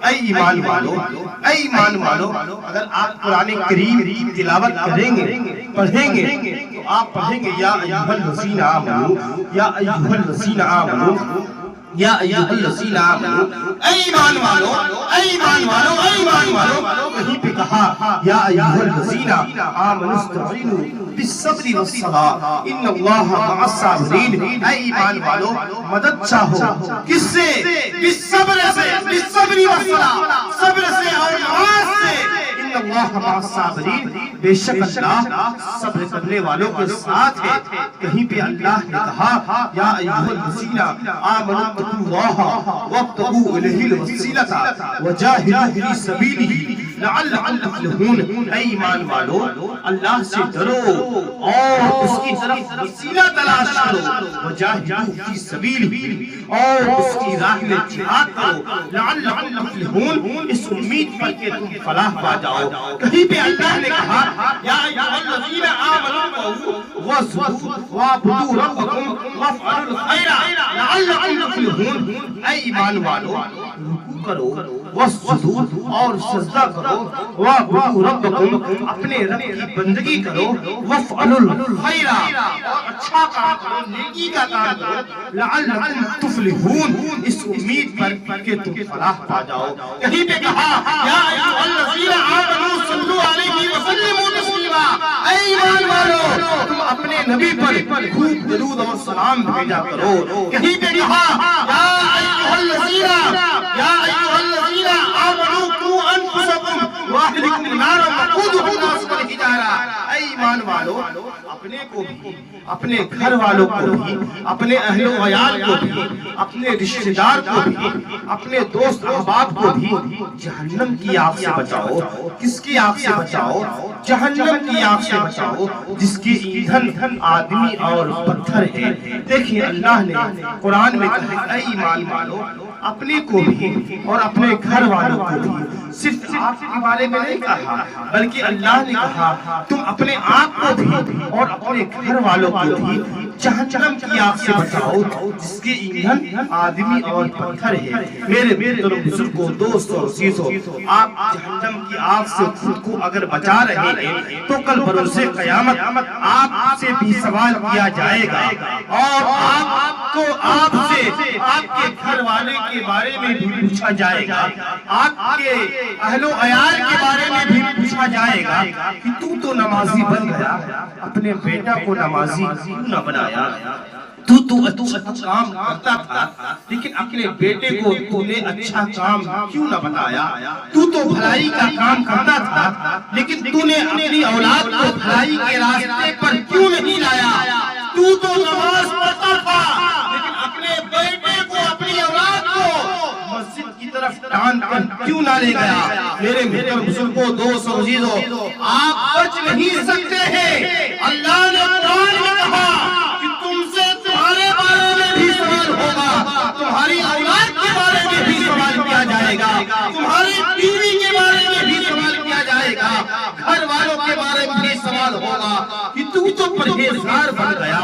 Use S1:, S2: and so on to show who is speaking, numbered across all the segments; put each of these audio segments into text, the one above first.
S1: اے ایمان والو، اے ایمان والو، اگر آپ قرآن کریم کی تلاوت کریں گے، پڑھیں گے، تو آپ پڑھیں گے یا ایھا الذین آمنو، یا ایھا الذین آمنو، یا ایھا الذین آمنو، اے ایمان والو، اے ایمان والو، اے ایمان والو، کہیں پہ کہا یا ایھا الذین آمنوا استعینوا بالصبر والصلاۃ ان اللہ مع الصابرین، اے ایمان والو مدد چاہو کس سے؟ بالصبر سے، بالصبر والصلاۃ، صبر سے اور نماز سے، ان اللہ مع الصابرین، بے شک اللہ صبر کرنے والوں کے ساتھ ہے۔ کہیں پہ اللہ نے کہا یا ایھا الذین آمنوا اتقوا اللہ وابتغوا الیہ الوسیلۃ وجاہدوا فی سبیلہ لعلکم تفلحون، اے ایمان والو اللہ سے ڈرو اور اس کی طرف وسیلہ تلاش کرو، وجاہدوا فی سبیلہ، اور اس کی راہ میں جہاد کرو، لعلکم تفلحون، اس امید پر کہ تم فلاح پا جاؤ۔ کہیں پہ اللہ نے کہا یا ایھا الذین آمنوا واسجدوا واعبدوا ربکم وافعلوا الخیر لعلکم تفلحون، اے ایمان والو رکوع کرو، واسجدوا اور سجدہ کرو، واعبدوا ربکم اپنے رب کی بندگی کرو، وافعلوا الخیر اور اچھا کام کرو، نیکی کا کام کرو، لعلکم تفلحون، اس امید پر کہ تم فلاح پا جاؤ۔ کہیں پہ کہا یا ایھا الذین آمنوا صلوا علیہ وسلموا تسلیما، اے ایمان والو تم اپنے نبی پر خوب درود اور سلام بھیجا کرو۔ کہیں پہ کہا یا ایھا الذین آمنوا قوا انفسکم واہلکم نارا وقودها الناس والحجارہ، اے ایمان والو اپنے کو بھی، اپنے گھر والوں کو بھی، اپنے اہل و عیال کو بھی، اپنے رشتہ دار کو بھی، اپنے دوست احباب کو بھی جہنم کی آگ سے بچاؤ۔ کس کی آگ سے بچاؤ؟ جہنم کی آگ سے بچاؤ جس کی ایندھن آدمی اور پتھر ہے۔ دیکھیں اللہ نے قرآن میں کہا اے ایمان والو اپنے کو بھی اور اپنے گھر والوں کو بھی، صرف آپ کے بارے میں نہیں کہا بلکہ اللہ نے کہا تم اپنے آپ کو بھی اور اپنے گھر والوں کو بھی جہنم کی آگ سے بچاؤ جس کے ایندھن آدمی اور پتھر ہے۔ میرے محترم بزرگوں، دوستوں، عزیزوں، آپ جہنم کی آگ سے خود کو اگر بچا رہے ہیں تو کل بروز قیامت آپ سے بھی سوال کیا جائے گا، اور آپ کو آپ سے آپ کے گھر والے کے بارے میں بھی پوچھا جائے گا، آپ کے اہل و عیال کے بارے میں بھی پوچھا جائے گا کہ تو نمازی بن گیا، اپنے بیٹا کو نمازی کیوں نہ بنایا؟ تو اچھا کام کرتا تھا لیکن اپنے بیٹے کو تو نے اچھا کام کیوں نہ بتایا؟ تو بھلائی کا کام کرتا تھا لیکن تو نے اپنی اولاد کو بھلائی کے راستے پر کیوں نہیں لایا؟ تو نماز پڑھتا تھا لیکن اپنے بیٹے کو، اپنی اولاد کو مسجد کی طرف ٹان کر کیوں نہ لے گیا؟ میرے محترم بزرگوں، دوستوں، عزیزوں، آپ بچ نہیں سکتے ہیں۔ اللہ نے قرآن میں کہا کہ تم سے تمہارے بارے میں بھی سوال ہوگا، تمہاری اولاد کے بارے میں بھی سوال کیا جائے گا، تمہاری بیوی کے بارے میں بھی سوال کیا جائے گا، گھر والوں کے بارے میں بھی سوال ہوگا کہ تو پرہیزگار بن گیا،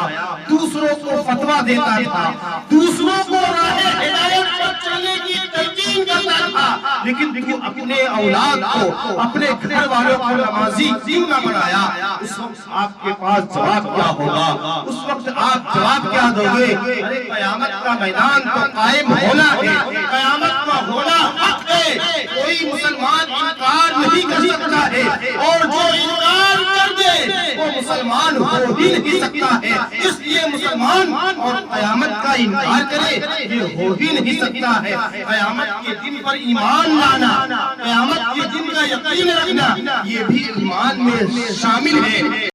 S1: دوسروں کو فتویٰ دیتا تھا، دوسروں کو راہ ہدایت پر چلنے کی تلقین کرتا تھا، لیکن تو اپنے اولاد کو، اپنے گھر والوں کو نمازی کیوں نہ بنایا؟ اس وقت آپ کے پاس جواب کیا ہوگا؟ اس وقت آپ جواب کیا دو گے؟ ارے قیامت کا میدان تو قائم ہونا ہے، قیامت کا ہونا حق ہے، کوئی مسلمان انکار نہیں کر سکتا ہے، اور جو انکار کر دے وہ مسلمان ہو ہی نہیں سکتا ہے۔ اس لیے مسلمان اور قیامت کا انکار کرے یہ ہو ہی نہیں سکتا ہے۔ قیامت کے دن پر ایمان لانا، قیامت کے دن کا یقین رکھنا، یہ بھی ایمان میں شامل ہے۔